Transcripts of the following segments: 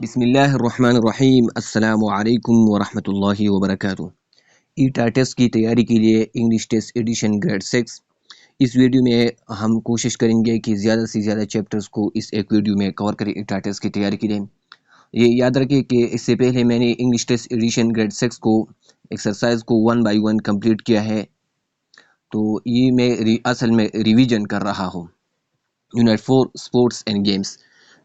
बिस्मिल्लाहिर्रहमानिर्रहीम अस्सलामु अलैकुम वरहमतुल्लाहि वबरकातुहू। ईटा टेस्ट की तैयारी के लिए इंग्लिश टेस्ट एडिशन ग्रेड 6। इस वीडियो में हम कोशिश करेंगे कि ज़्यादा से ज़्यादा चैप्टर्स को इस एक वीडियो में कवर करें ईटा टेस्ट की तैयारी के लिए। ये याद रखें कि इससे पहले मैंने इंग्लिश टेस्ट एडिशन ग्रेड 6 को एक्सरसाइज को 1 बाई 1 कंप्लीट किया है, तो ये मैं असल में रिवीजन कर रहा हूँ। यूनिट 4 स्पोर्ट्स एंड गेम्स,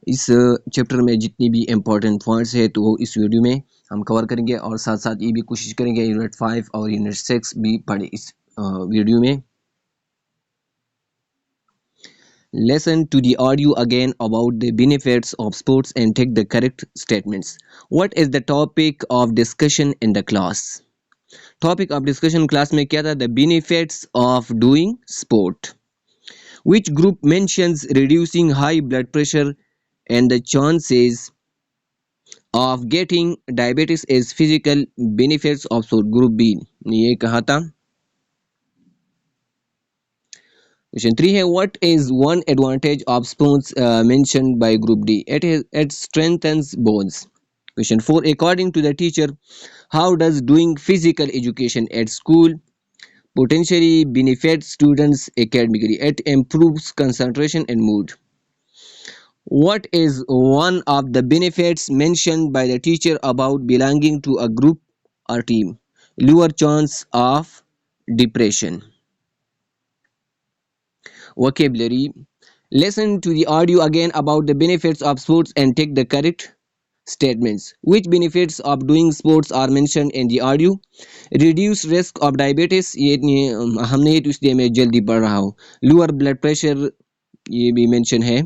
इस चैप्टर में जितनी भी इम्पोर्टेंट पॉइंट्स है तो इस वीडियो में हम कवर करेंगे और साथ साथ ये भी कोशिश करेंगे यूनिट 5 और यूनिट 6 भी पढ़े इस वीडियो में। Listen to the audio again about the benefits of sports and take the correct statements. What is the topic of discussion in the class? Topic of discussion class में क्या था? The benefits of doing sport. Which group mentions reducing high blood pressure and the chances of getting diabetes as physical benefits of sport? Group B ने ये कहा था। Question 3 है what is one advantage of sports mentioned by group D? It strengthens bones. Question 4 according to the teacher, how does doing physical education at school potentially benefit students academically? It improves concentration and mood. What is one of the benefits mentioned by the teacher about belonging to a group or team? Lower chance of depression. Vocabulary. Listen to the audio again about the benefits of sports and take the correct statements. Which benefits of doing sports are mentioned in the audio? Reduce risk of diabetes, ये हमने ये तो इसलिए मैं जल्दी पढ़ रहा हूँ। Lower blood pressure ये भी मेंशन है।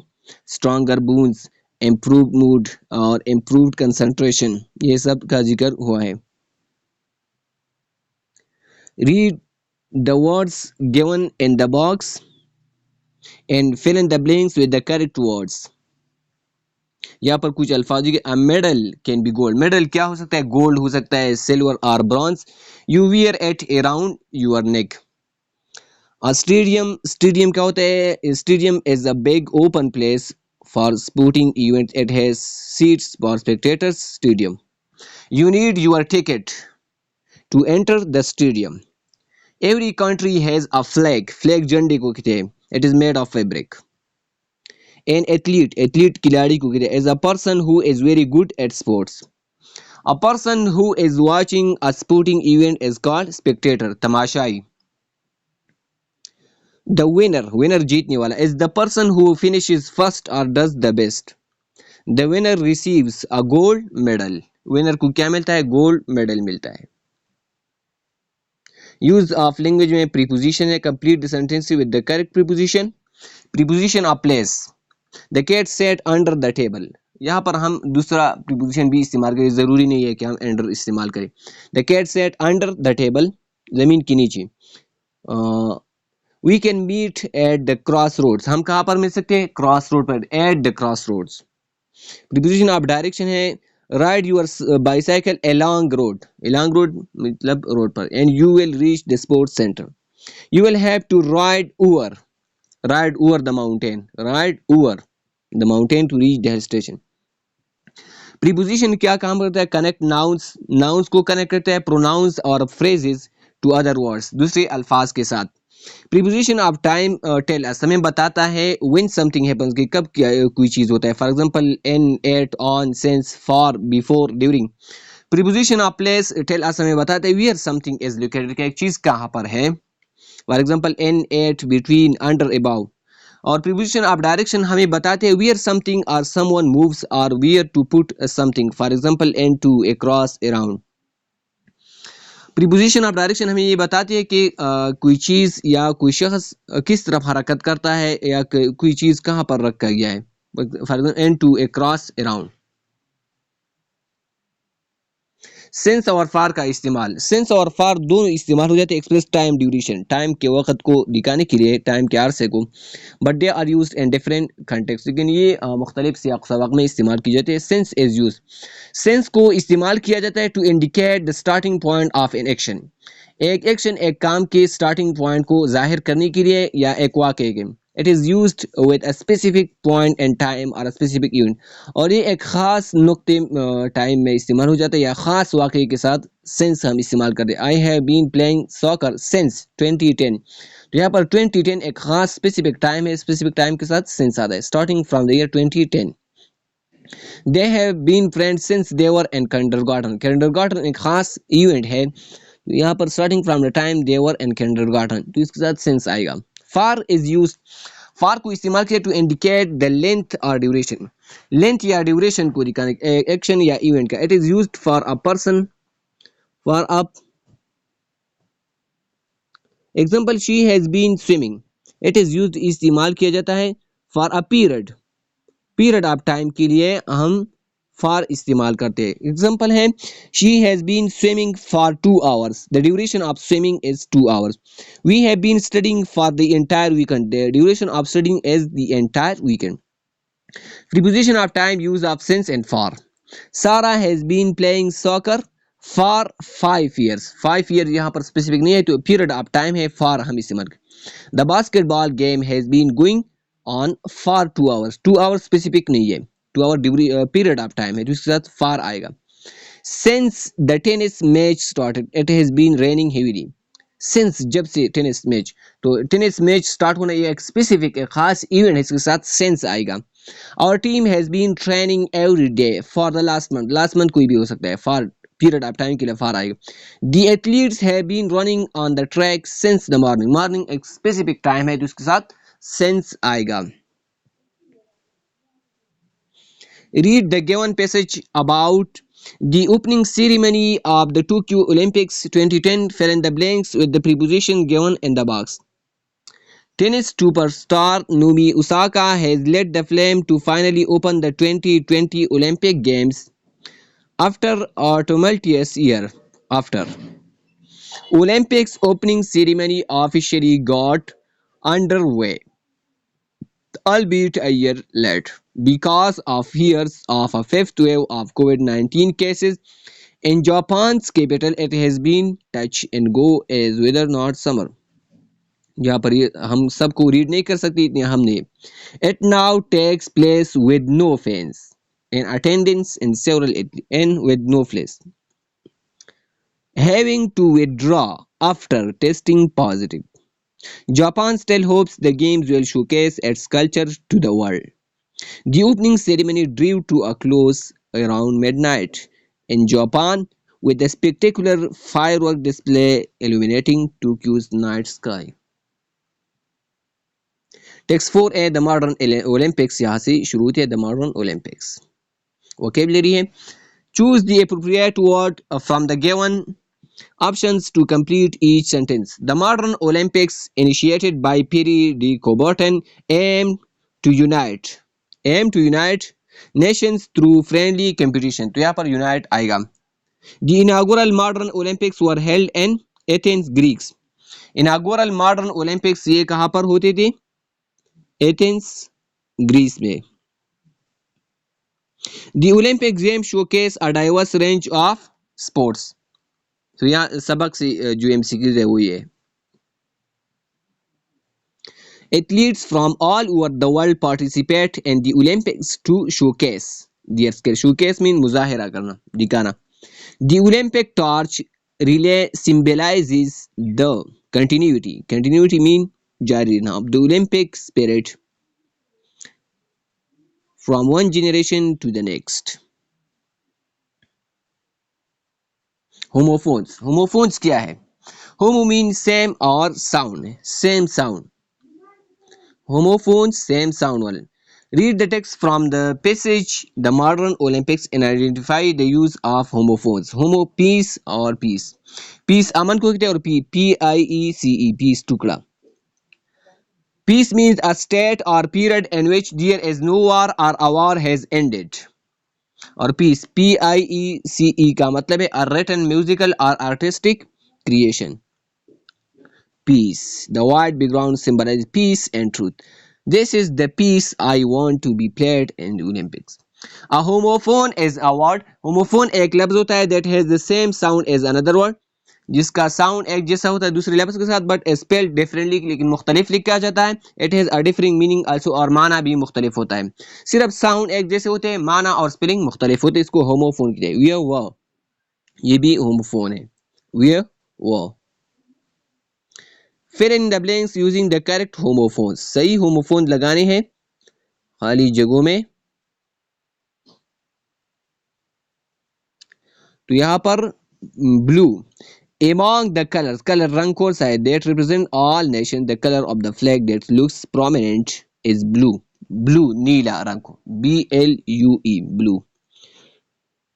Stronger bones, improved mood और improved concentration, ये सब का जिक्र हुआ है। Read the words given in the box and fill in the blanks with the correct words. यहाँ पर कुछ अल्फाज है। A medal can be gold. Medal क्या हो सकता है? गोल्ड हो सकता है, सिल्वर और bronze. You wear it around your neck. A stadium क्या होता है? Stadium is a big open place for sporting events. It has seats for spectators. Stadium. You need your ticket to enter the stadium. Every country has a flag. Flag झंडे को कहते हैं। It is made of fabric. An athlete खिलाड़ी को कहते हैं। Is a person who is very good at sports. A person who is watching a sporting event is called spectator. तमाशाई. The winner जीतने वाला is the person who finishes first or does the best. The winner receives a gold medal. Winner को क्या मिलता है? Gold medal मिलता है। Use of language में preposition है। Complete the sentence with the correct preposition. Preposition of place. The cat sat under the table. यहाँ पर हम दूसरा preposition भी इस्तेमाल करें, ज़रूरी नहीं है कि हम under इस्तेमाल करें। The cat sat under the table, ज़मीन के नीचे। We can meet at the crossroads. हम कहाँ पर मिल सकते हैं? Crossroad पर, at the crossroads. Preposition of direction है। Ride your bicycle along road. Along road मतलब रोड पर, and you will reach the sports center. You will have to ride over the mountain. Ride over the mountain to reach the station. Preposition क्या काम करता है? Connect nouns को connect करता है pronouns और phrases to other words, दूसरे अल्फाज के साथ। Preposition of time tell us, हमें बताता है when something happens, कि कब कोई चीज़ होता है। For example, in, at, on, since, for, before, during. Preposition of place tell us, हमें बताता है where something is located, कि एक चीज़ कहाँ पर है। For example, in, at, between, under, above. और preposition of direction हमें बताते हैं where something or someone moves or where to put something. For example, into, across, around. Preposition of direction हमें ये बताती है कि कोई चीज़ या कोई शख्स किस तरफ हरकत करता है या कोई चीज़ कहाँ पर रखा गया है। For example into, across, around. Since और फार का इस्तेमाल। सिंस और फार दोनों इस्तेमाल हो जाते हैं एक्सप्रेस टाइम ड्यूरेशन, टाइम के वक्त को दिखाने के लिए, टाइम के अरसे को। But they are used in different context, लेकिन ये मुख्तलिफ सियाक सबाक में इस्तेमाल की जाती है। सिंस इज यूज, सिंस को इस्तेमाल किया जाता है to indicate the starting point of an action. एक एक्शन, एक काम के स्टार्टिंग पॉइंट को जाहिर करने के लिए या एक वाक़े के। It is used with a specific point and time or a specific event. और ये एक ख़ास नुक्ते टाइम में इस्तेमाल हो जाता है या ख़ास वाक़ये के साथ since हम इस्तेमाल करते हैं. I have been playing soccer since 2010. तो यहाँ पर 2010 एक ख़ास स्पेसिफिक टाइम है. स्पेसिफिक टाइम के साथ since आता है. Starting from the year 2010. They have been friends since they were in kindergarten. Kindergarten एक ख़ास इवेंट है. यहाँ पर starting from the time they were in kindergarten. तो इसके साथ since आएगा. Far is used. far को इस्तेमाल किया to indicate the length or duration. Length या duration को दिखाने action या event का. It is used for a person. For a example, she has been swimming. It is used इस्तेमाल किया जाता है for a period. Period of time के लिए हम for इस्तेमाल करते हैं. Example है she has been swimming for 2 hours. The duration of swimming is 2 hours. We have been studying for the entire weekend. The duration of studying is the entire weekend. Preposition of time, use of since and for. Sarah has been playing soccer for 5 years. 5 years यहाँ पर specific नहीं है तो period of time है for हम इस्तेमाल करें. The basketball game has been going on for 2 hours. 2 hours specific नहीं है. 2 hour period of time है तो इसके साथ for आएगा. Since the tennis match started, it has been raining heavily. Since जब से टेनिस मैच तो टेनिस मैच स्टार्ट होना ये एक स्पेसिफिक एक खास इवेंट है इसके साथ since आएगा. Our team has been training every day for the last month. Last month कोई भी हो सकता है. For period of time के लिए for आएगा. The athletes have been running on the track since the morning. Morning एक specific time है तो इसके साथ since आएगा. Read the given passage about the opening ceremony of the Tokyo Olympics 2010. Fill in the blanks with the preposition given in the box. Tennis superstar Naomi Osaka has led the flame to finally open the 2020 Olympic Games after a tumultuous year. After Olympics opening ceremony officially got underway, albeit a year late, because of fears of a fifth wave of COVID-19 cases in Japan's capital. It has been touch and go as whether or not summer. यहाँ पर ये हम सबको read नहीं कर सकते इतने हमने. It now takes place with no fans in attendance in several and with no flags, having to withdraw after testing positive. Japan still hopes the games will showcase its culture to the world. The opening ceremony drew to a close around midnight in Japan with a spectacular firework display illuminating Tokyo's night sky. Text 4A The Modern Olympics. यहाँ से शुरू होती है The Modern Olympics. Vocabulary है choose the appropriate word from the given options to complete each sentence. The Modern Olympics, initiated by Pierre de Coubertin, aim to unite nations through friendly competition. तो यहाँ पर unite आएगा. The inaugural Modern Olympics were held in Athens, Greece. Inaugural Modern Olympics ये कहाँ पर होते थे? Athens Greece में. The Olympic Games showcase a diverse range of sports. तो यहाँ सबक से जो MCQs है वो ये है. Athletes from all over the world participate in the Olympics to showcase their skill. Showcase mean मुजाहिरा करना, दिखाना. The Olympic torch relay symbolizes the continuity. Continuity mean जारी रहना of the Olympic spirit from one generation to the next. Homophones. Homophones क्या है? Homo mean same और sound. Same sound. Homophones same sound वाले. Read the text from the passage The Modern Olympics and identify the use of homophones. Homo peace और peace. Peace अमन को कहते हैं और P-I-E-C-E peace टुकड़ा. Peace means a state or period in which there is no war or a war has ended. और peace P-I-E-C-E का मतलब है a written musical or artistic creation. Peace. The white background symbolizes peace and truth. This is the peace I want to be played in the Olympics. A homophone is a word. Homophone एक लफ्ज होता है that has the same sound as another word. जिसका sound एक जैसा होता है दूसरे लफ्ज के साथ बट स्पेल्ड डिफरेंटली, लेकिन मुख्तलिफ लिखा जाता है। It has a differing meaning also, और माना भी मुख्तलिफ होता है। सिर्फ साउंड एक जैसे होते हैं, माना और स्पेलिंग मुख्तलिफ होते हैं। इसको होमोफोन कहते हैं। वे वो, ये भी होमोफोन है। वे वो। फिर in the blanks using the correct homophones, सही होमोफोन लगाने हैं खाली जगहों में। तो यहाँ पर blue, among the colors, color रंग कौन सा है, that represent all nations, the color of the flag that looks prominent is blue, blue नीला रंग को, BLUE blue.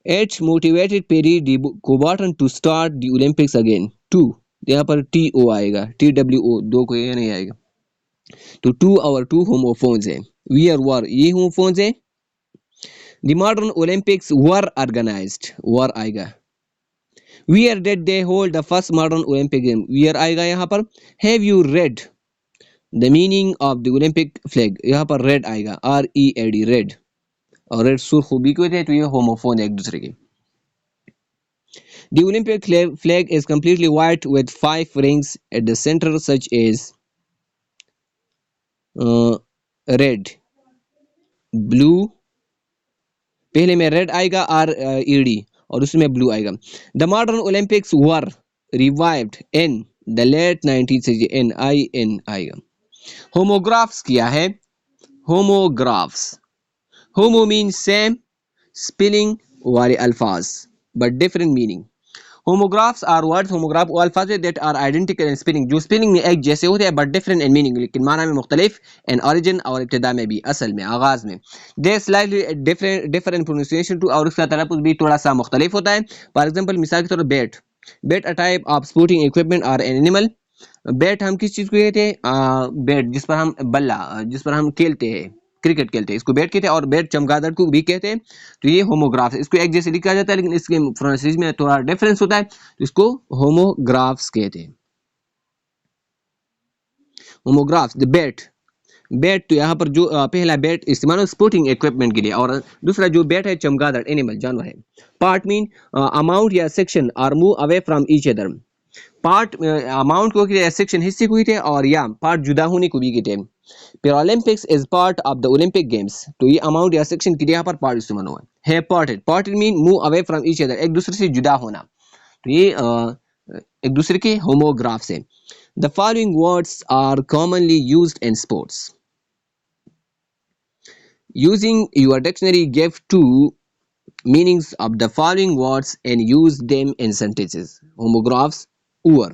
It motivated Perry de Coubertin to start the Olympics again. Two, यहाँ पर TO आएगा, TWO दो को ये नहीं आएगा। तो two और two homophones है। We are war, ये homophones है। The modern Olympics were organized, war आएगा। Where did they hold the first modern Olympic game? Where आएगा यहाँ पर। Have you read the meaning of the Olympic flag? यहाँ पर red आएगा, RED red, और red सुर्ख भी क्यों थे, तो ये होमोफोन है एक दूसरे के। The Olympic flag is completely white with 5 rings at the center such as red, blue, पहले में red आएगा RED और उसमें ब्लू आएगा। The modern Olympics were revived in the late 1960, NIN आएगा। होमोग्राफ्स क्या है, homographs, homo mean same, spelling वाले अल्फाज but different meaning. Homographs are words, homograph वो अल्फाज है that are identical in spelling, जो स्पेलिंग में एक जैसे होते हैं बट डिफरेंट इन मीनिंग, लेकिन माना में मुख्तलिफ, एंड ओरिजिन और इब्तिदा में भी, असल में आगाज में। दे स्लाइटली डिफरेंट प्रोनाउंसिएशन टू, और उसका तलफ़ुज़ भी थोड़ा सा मुख्तलिफ होता है। फॉर एग्जांपल मिसाल के तौर पर bat, bat a type of sporting equipment और एन एनिमल। बैट हम किस चीज़ को कहते हैं, बैट जिस पर हम बल्ला, जिस पर हम खेलते हैं, क्रिकेट खेलते हैं, इसको बैट कहते हैं, और बैट चमगादड़ को भी कहते हैं। तो ये होमोग्राफ्स, इसको एक जैसे लिखा जाता है लेकिन इसके प्रोनाउंसिएशन में थोड़ा डिफरेंस होता है, तो इसको होमोग्राफ्स कहते हैं। होमोग्राफ्स, द बैट, बैट तो यहाँ पर जो पहला बैट इस्तेमाल स्पोर्टिंग इक्विपमेंट के लिए, और दूसरा जो बैट है चमगादड़, एनिमल जानवर है। पार्ट मीन अमाउंट या section or move away from each other, part amount को कहते हैं, सेक्शन हिस्से को कहते हैं, और या पार्ट जुदा होने को भी कहते हैं। Paralympics is part of the Olympic games, तो ये अमाउंट या सेक्शन के लिए यहाँ पर पार्ट इस्तेमाल हुआ है। Parted, parted mean move away from each other, एक दूसरे से जुदा होना, तो ये एक दूसरे के होमोग्राफ्स है। The following words are commonly used in sports, using your dictionary give two meanings of the following words and use them in sentences. Homographs, over,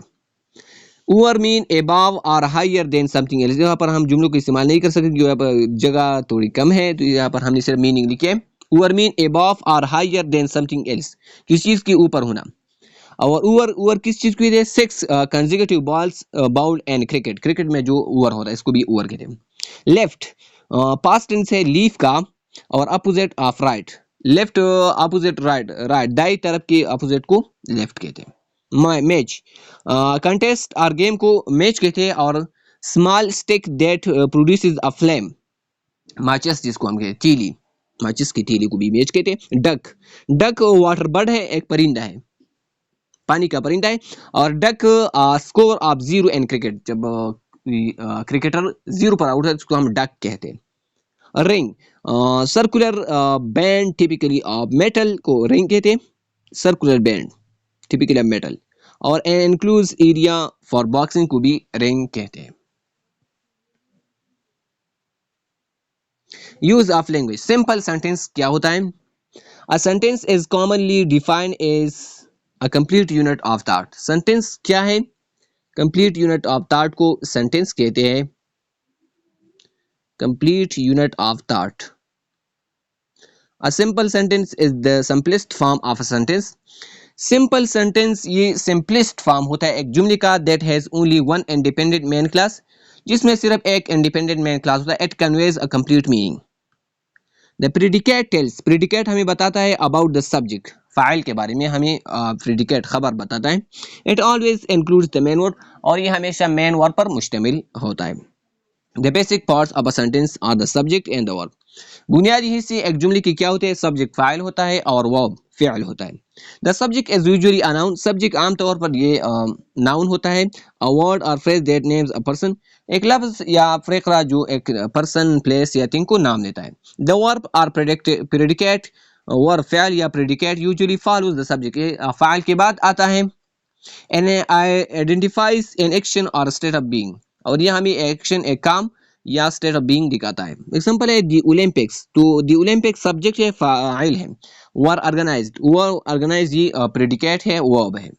over mean above or higher than something else, यहाँ पर हम जुमलों को इस्तेमाल नहीं कर सकते, यहाँ पर जगह थोड़ी कम है, तो यहाँ पर हमने सिर्फ मीनिंग लिखे। over mean above or higher than something else, किसी चीज के ऊपर होना। और ओवर, ओवर किस चीज को कहते हैं, 6 consecutive balls bowled and cricket, cricket में जो ओवर होता है इसको भी ओवर कहते हैं। लेफ्ट पास्ट टेंस है लीफ का, और opposite of right, left opposite right, right दाई तरफ के अपोजिट को लेफ्ट कहते हैं। मैच, कंटेस्ट और गेम को मैच कहते हैं, और small stick that produces a flame, माचिस जिसको हम कहते हैं तीली, माचिस की तीली को भी मैच कहते हैं। डक, डक वाटर बर्ड है, एक परिंदा है, पानी का परिंदा है। और duck score of 0 in cricket, जब क्रिकेटर 0 पर आउट है उसको हम डक कहते हैं। Ring, circular band typically of metal को रिंग कहते हैं, circular band typically of metal. और इंक्लूज एरिया फॉर बॉक्सिंग को भी रिंग कहते हैं। Use of language, simple sentence क्या होता है, a sentence is commonly defined as a complete unit of thought, sentence क्या है, कंप्लीट यूनिट ऑफ थॉट को सेंटेंस कहते हैं, complete unit of thought. A simple sentence is the simplest form of a sentence. Simple sentence ये simplest form होता है एक जुमले का, that has only one independent main class, जिसमें सिर्फ एक independent main class होता है। It conveys a complete meaning. The predicate tells, predicate हमें बताता है about the subject, फाइल के बारे में हमें predicate खबर बताता है। It always includes the main word, और ये हमेशा main word पर मुश्तमिल होता है। The basic parts of a sentence are the subject and the verb. बुनियादी हिस्से एक जुमले की क्या होते हैं, सब्जेक्ट फाइल होता है और वर्ब फिअल होता है। The subject is usually a noun, subject आमतौर पर ये नाउन होता है। अ वर्ड और phrase that names a person, एक लफ्ज या फ्रेकरा जो एक पर्सन, प्लेस या थिंग को नाम देता है। द वर्ब और प्रेडिकेट, वर्ब फ़ाइल या predicate usually follows the subject, file के बाद आता है। एन आइडेंटिफाइज एन एक्शन और स्टेट ऑफ बीइंग, और यह हमें एक्शन, एक काम या स्टेट ऑफ बीइंग दिखाता है। एग्जांपल है दी ओलंपिक्स, तो दी ओलंपिक सब्जेक्ट है, फाइल है। वर ऑर्गेनाइज्ड, वर ऑर्गेनाइज ये प्रेडिकेट है, वर्ब है।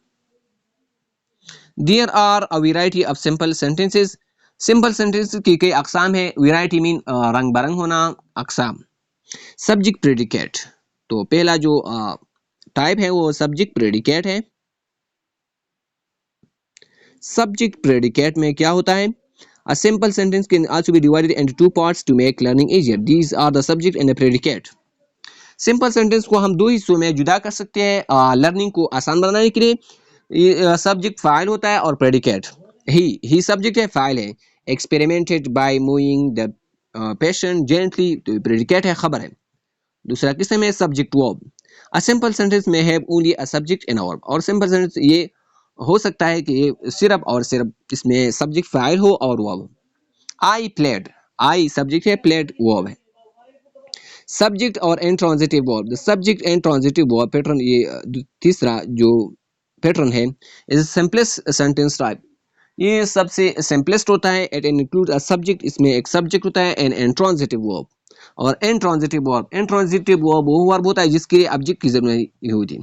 There are a variety of simple sentences, simple sentences की कई अकसाम है। वैरायटी मीन रंग बरंग होना, अकसाम। सब्जेक्ट प्रेडिकेट, तो पहला जो टाइप है वो सब्जेक्ट प्रेडिकेट है। सब्जेक्ट प्रेडिकेट में क्या होता है? A simple sentence can also be divided into two parts to make learning easier. These are the subject and the predicate. Simple sentence को हम दो हिस्सों में जुदा कर सकते हैं लर्निंग को आसान बनाने के लिए। सब्जेक्ट फाइल होता है और प्रेडिकेट ही सब्जेक्ट है, फाइल है। Experimented by moving the patient gently, तो प्रेडिकेट है, खबर है। दूसरा किस्म है subject verb. A simple sentence में have only a subject and a verb, और सिंपल सेंटेंस ये हो सकता है कि सिर्फ और सिर्फ इसमें सब्जेक्ट फाइल हो और verb. I played, I subject है, प्लेड वर्ब है। सब्जेक्ट और intransitive verb, the subject and transitive verb pattern, ये तीसरा जो पैटर्न है, इज सिंपलेस्ट सेंटेंस टाइप, ये सबसे सिंपलेस्ट होता है। इट इंक्लूड अ सब्जेक्ट, इसमें एक सब्जेक्ट होता है, एंड इंट्रांजिटिव वर्ब। और इंट्रांजिटिव वर्ब वो वर्ब होता है जिसके ऑब्जेक्ट की जरूरत नहीं होती।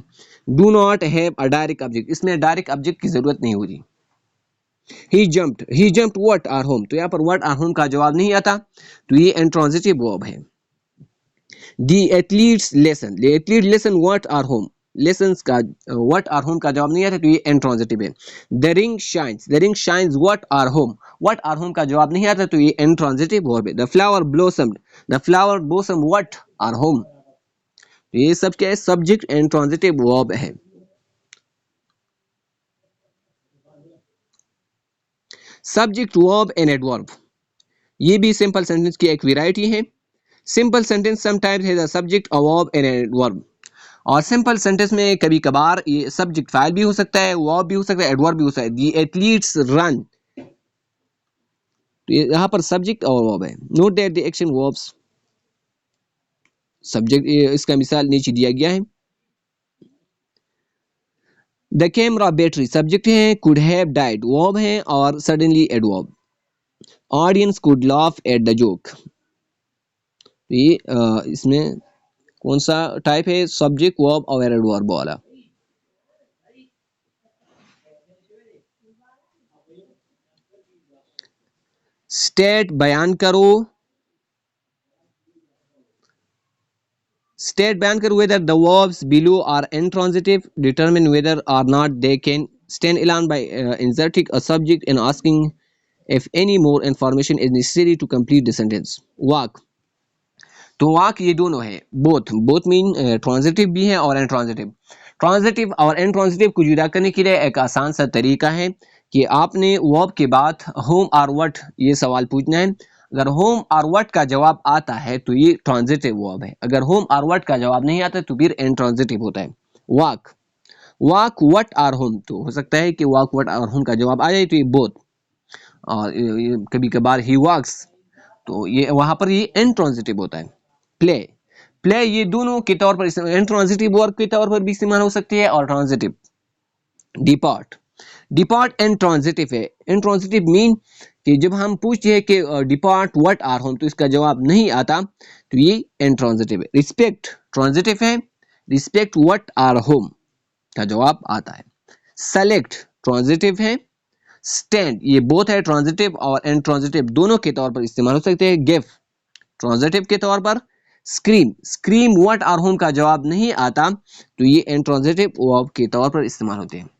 Do not have a direct object, इसमें डायरेक्ट ऑब्जेक्ट की जरूरत नहीं होती। ही जंप्ड व्हाट आर होम, तो यहाँ पर व्हाट आर होम का जवाब नहीं आता, तो ये इंट्रांजिटिव वर्ब है। The athletes listen, the athlete listen what are whom, listens का व्हाट आर होम का जवाब नहीं आता, तो ये इंट्रांजिटिव है। The ring shines what are home का जवाब नहीं आता, तो ये इंट्रांजिटिव वर्ब है। The flower blossom what are whom, तो ये सब क्या है? सब्जेक्ट एंड ट्रांजिटिव वर्ब है। सब्जेक्ट वर्ब एंड एडवर्ब, ये भी सिंपल सेंटेंस की एक वैरायटी है। Simple sentence sometimes has a subject, a verb and adverb, और सिंपल सेंटेंस में कभी कभार ये सब्जेक्ट फाइल भी हो सकता है, वर्ब भी हो सकता है, एडवर्ब भी हो सकता है। दी एथलीट्स रन, तो यहाँ पर सब्जेक्ट और वर्ब है। Note that the action verbs, subject, इसका मिसाल नीचे दिया गया है। द कैमरा बैटरी सब्जेक्ट है, कुड हैव डाइड वर्ब है, और suddenly adverb. Audience could laugh at the joke, तो ये इसमें कौन सा टाइप है? सब्जेक्ट वर्ब और एडवर्ब वाला। स्टेट बयान करो, स्टेट बयान करो whether the verbs below are intransitive, determine whether or not they can stand alone by inserting a subject and asking if any more information is necessary to complete the sentence. walk, तो वाक ये दोनों है, both mean transitive भी है और intransitive. Transitive और intransitive को जुदा करने के लिए एक आसान सा तरीका है कि आपने वर्ब के बाद होम और व्हाट ये सवाल पूछना है। अगर होम और व्हाट का जवाब आता है तो ये ट्रांजिटिव वर्ब है, अगर होम और व्हाट का जवाब नहीं आता तो फिर इंट्रांजिटिव होता है। वाक, वाक व्हाट आर होम, तो हो सकता है कि वाक व्हाट आर होम का जवाब आ जाए, तो ये बोथ। और कभी कभार ही वॉक्स, तो ये वहां पर ये इंट्रांजिटिव होता है। प्ले, प्ले ये दोनों के तौर पर इंट्रांजिटिव वर्ब के तौर पर भी इस्तेमाल हो सकती है और ट्रांजिटिव। डिपार्ट, डिपार्ट इंट्रांजिटिव है। इंट्रांजिटिव मीन कि जब हम पूछते हैं कि डिपार्ट व्हाट आर होम, तो इसका जवाब नहीं आता, तो ये इंट्रांजिटिव है। रिस्पेक्ट ट्रांजिटिव है, रिस्पेक्ट व्हाट आर होम का जवाब आता है। सेलेक्ट ट्रांजिटिव है। स्टैंड ये बोथ है, ट्रांजिटिव और इंट्रांजिटिव दोनों के तौर पर इस्तेमाल हो सकते हैं। गिव ट्रांजिटिव के तौर पर। Scream, scream what are home का जवाब नहीं आता, तो ये इंट्रांजिटिव वर्ब के तौर पर इस्तेमाल होते हैं।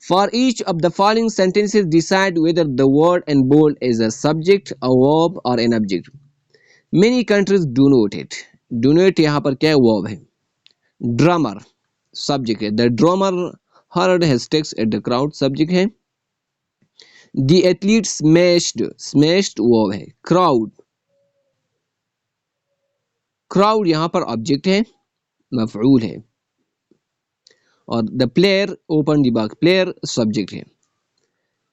For each of the following sentences, decide whether the word in bold is a subject, a verb or an object. Many countries do not it. Do not यहाँ पर क्या है? verb है। Drummer subject है। The drummer heard his sticks at the crowd subject है। The athlete smashed, smashed verb है। Crowd, crowd यहाँ पर object है, मफऊल है। और the player open the box, player subject है।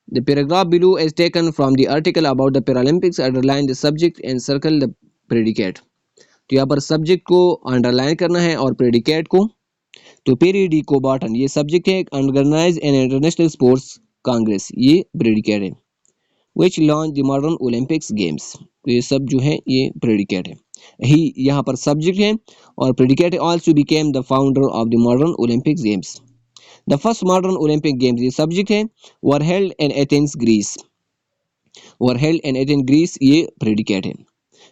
The paragraph below is taken from the article about the Paralympics. Underline the subject and circle the predicate. तो यहाँ पर सब्जेक्ट को अंडरलाइन करना है और प्रेडिकेट को, तो पेरिडी को बॉटन ये सब्जेक्ट है, organize an international sports congress ये प्रेडिकेट है, which launch the modern Olympics games, तो ये सब जो है ये प्रेडिकेट है, ही यहाँ पर सब्जेक्ट है और predicate also became the founder of the modern Olympics games. The first modern Olympic games ये सब्जेक्ट है, were held in Athens Greece, were held in Athens Greece ये प्रेडिकेट है।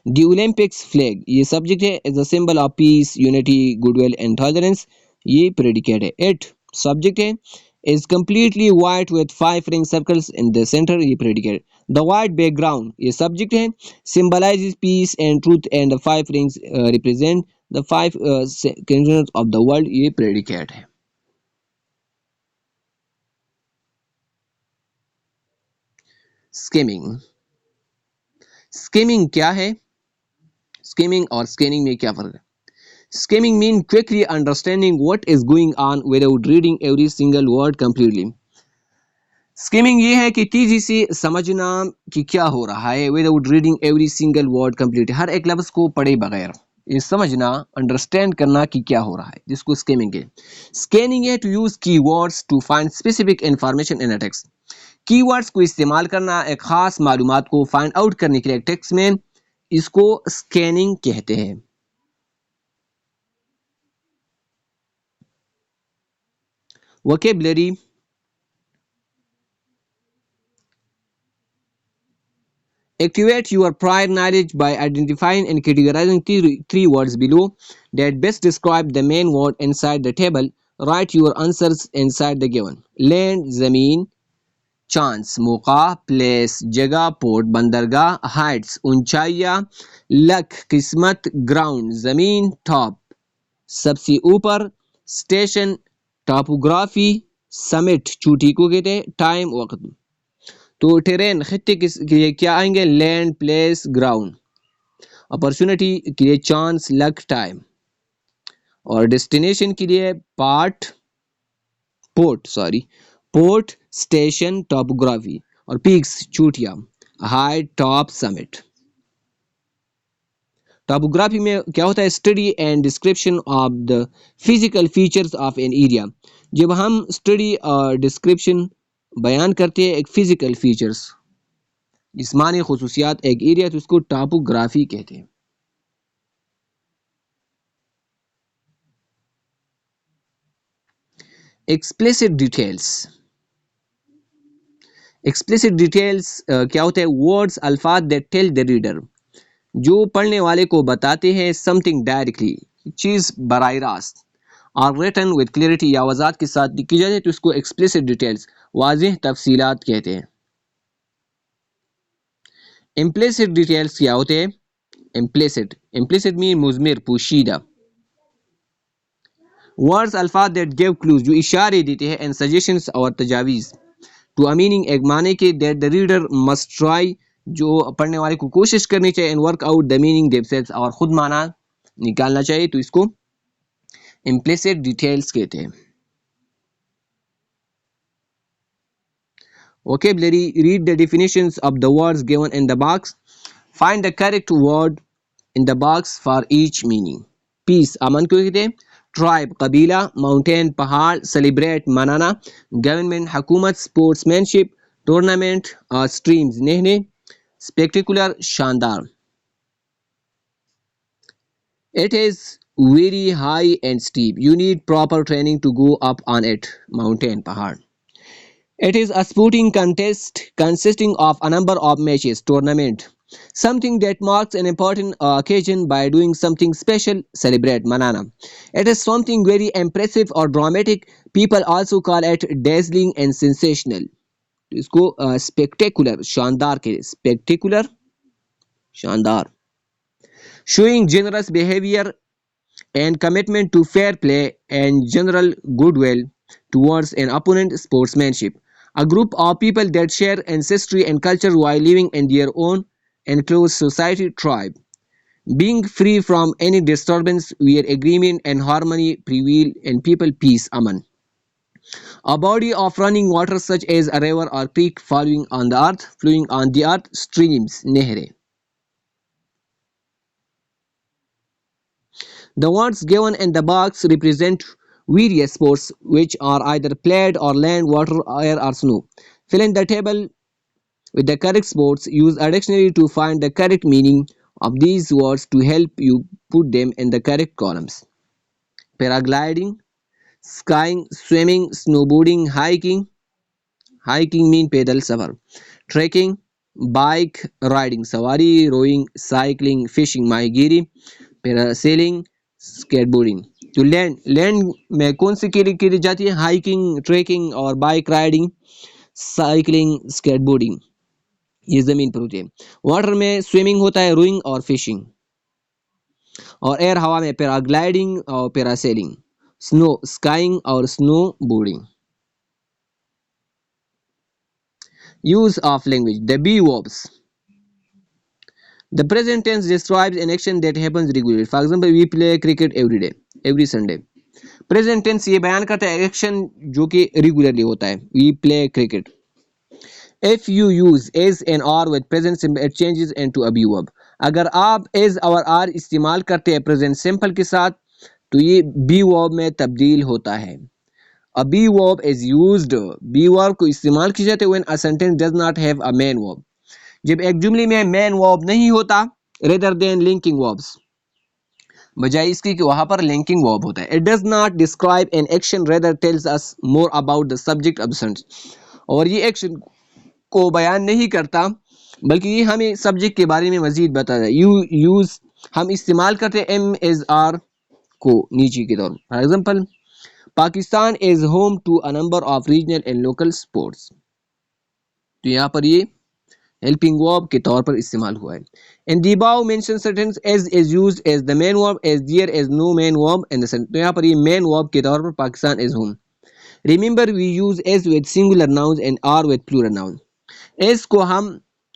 द ओलंपिक्स फ्लैग ये subject है, as a symbol of peace unity goodwill and tolerance ये predicate है। It subject है, is completely white with five ring circles in the center ये predicate। the white background ये subject है, symbolizes peace and truth and the five rings represent the five kingdoms of the world ये predicate है। Skimming, skimming क्या है, skimming और scanning में क्या फर्क है। Skimming mean quickly understanding what is going on without reading every single word completely. Skimming ये है कि तेजी से समझना कि क्या हो रहा है, without reading every single word complete, हर एक लफ्ज को पढ़े बगैर ये समझना अंडरस्टैंड करना कि क्या हो रहा है, जिसको स्किमिंग है। स्कैनिंग है to use keywords to find specific information in a text, keywords को इस्तेमाल करना एक खास मालूमात को फाइंड आउट करने के लिए टेक्स्ट में, इसको स्कैनिंग कहते हैं। Vocabulary, activate your prior knowledge by identifying and categorizing three words below that best describe the main word inside the table. Write your answers inside the given. Land zameen, chance मौका, place जगह, port बंदरगाह, Heights ऊंचाइयां, luck किस्मत, ground जमीन, top सबसे ऊपर, station topography, summit चोटी को कहते हैं, टाइम वक्त। तो टेरेन खत्ते के लिए क्या आएंगे, लैंड प्लेस ग्राउंड, अपॉर्चुनिटी के लिए चांस लक टाइम, और डेस्टिनेशन के लिए पोर्ट स्टेशन टॉपोग्राफी, और पीक्स चोटियां, हाइट टॉप समिट। टॉपोग्राफी में क्या होता है, study and description of the physical features of an area, जब हम स्टडी और डिस्क्रिप्शन बयान करते हैं एक फिजिकल फीचर्स जिस्मानी खुसूसियात एक एरिया, तो उसको टॉपोग्राफी कहते हैं। एक्सप्लिसिट डिटेल्स, एक्सप्लिसिट डिटेल्स क्या होता है, वर्ड्स अल्फाज दैट टेल द रीडर, जो पढ़ने वाले को बताते हैं समथिंग डायरेक्टली, चीज बराह रास्त, और रिटन विद क्लियरिटी या वजाहत के साथ लिखी जाए तो इसको एक्सप्लिसिट डिटेल्स वाज़ेह तफसीलात कहते हैं। इम्प्लिसिट डिटेल्स क्या होते हैं, इम्प्लिसिट मीन मुज़मिर पोशीदा, वर्ड्स अल्फाज दैट गिव क्लूज जो इशारे देते हैं, एंड सजेशंस और तजावीज़ टू अ मीनिंग एक माने के, that the reader must try जो पढ़ने वाले को कोशिश करनी चाहिए, and work out the meaning themselves और खुद माना निकालना चाहिए, तो इसको इम्प्लिसिट डिटेल्स कहते हैं। Vocabulary, read the definitions of the words given in the box. Find the correct word in the box for each meaning. Peace, अमन को कहते हैं। Tribe, कबीला। Mountain, पहाड़। Celebrate, मनाना। Government, हुकूमत। Sportsmanship, tournament, streams, नहरें। Spectacular, शानदार। It is very high and steep. You need proper training to go up on it. Mountain, पहाड़। It is a sporting contest consisting of a number of matches, tournament. Something that marks an important occasion by doing something special, celebrate, manana. It is something very impressive or dramatic. People also call it dazzling and sensational. इसको spectacular, शानदार के spectacular, शानदार. Showing generous behavior and commitment to fair play and general goodwill towards an opponent, sportsmanship. A group of people that share ancestry and culture while living in their own enclosed society, tribe. Being free from any disturbance where agreement and harmony prevail and people peace, aman. A body of running water such as a river or creek flowing on the earth, streams, nehre. The words given in the box represent various sports which are either played or land, water, air or snow. Fill in the table with the correct sports. Use a dictionary to find the correct meaning of these words to help you put them in the correct columns. Paragliding, skiing, swimming, snowboarding, hiking. Hiking mean पैदल सफर. Trekking, bike riding सवारी, rowing, cycling, fishing माहीगीरी, parasailing, skateboarding. तो land में कौन सी क्रिया की जाती है? Hiking, trekking और बाइक राइडिंग, साइकिलिंग, स्केटबोर्डिंग, ये जमीन पर होती है. वाटर में स्विमिंग होता है, रोइंग और फिशिंग. और एयर हवा में पैराग्लाइडिंग और पैरासेलिंग. स्नो स्काइंग और snow boarding. Use of language. The be verbs. The present tense describes an action that happens regularly. For example, we play cricket every day, every Sunday. Present tense ये बयान करता है action जो कि regularly होता है. We play cricket. If you use is and are with present simple, it changes into a be verb. अगर आप is और are इस्तेमाल करते हैं present simple के साथ तो ये be verb में तब्दील होता है. A be verb is used. Be verb को इस्तेमाल किया जाता है when a sentence does not have a main verb. जब एक जुमले में main verb नहीं होता, rather than linking verbs. बजाय इसके कि वहां पर linking verb होता है. It does not describe an action, rather tells us more about the subject of the sentence. और ये action को बयान नहीं करता बल्कि ये हमें सब्जेक्ट के बारे में मजीद बताता है. यूज हम इस्तेमाल करते हैं एम एज आर को नीचे की तरफ. For example, Pakistan is home to a number of regional and local sports. तो यहाँ पर ये हेल्पिंग वर्ब के तौर पर इस्तेमाल हुआ है. In the above mentioned sentence as is used as the main verb as there is no main verb in the sentence. तो यहाँ पर ये मेन वर्ब के तौर पर Pakistan is home. Remember we use as with singular noun and are with plural noun. S को हम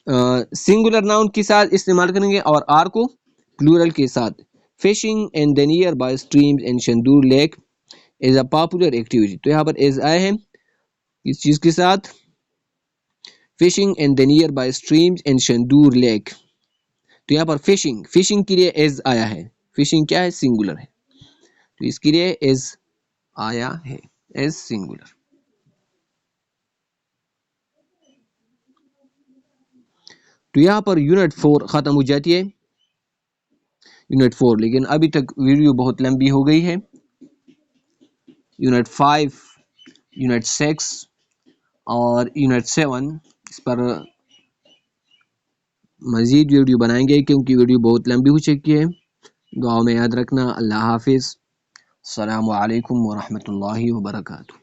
singular noun के साथ इस्तेमाल करेंगे और आर को प्लूरल के साथ. Fishing in the near by streams in Shandur lake is a popular activity. तो यहाँ पर इज आए हैं इस चीज के साथ. Fishing in the near by streams in Shandur lake. तो यहाँ पर फिशिंग के लिए इज आया है. फिशिंग क्या है? सिंगुलर है, तो इसके लिए इज आया है, इज सिंगुलर. तो यहाँ पर यूनिट 4 खत्म हो जाती है. यूनिट 4, लेकिन अभी तक वीडियो बहुत लंबी हो गई है. यूनिट 5, यूनिट 6 और यूनिट 7 इस पर मजीद वीडियो बनाएंगे क्योंकि वीडियो बहुत लंबी हो चुकी है. दुआ में याद रखना. अल्लाह हाफिज़. अस्सलामु अलैकुम व रहमतुल्लाहि व बरकातुहू.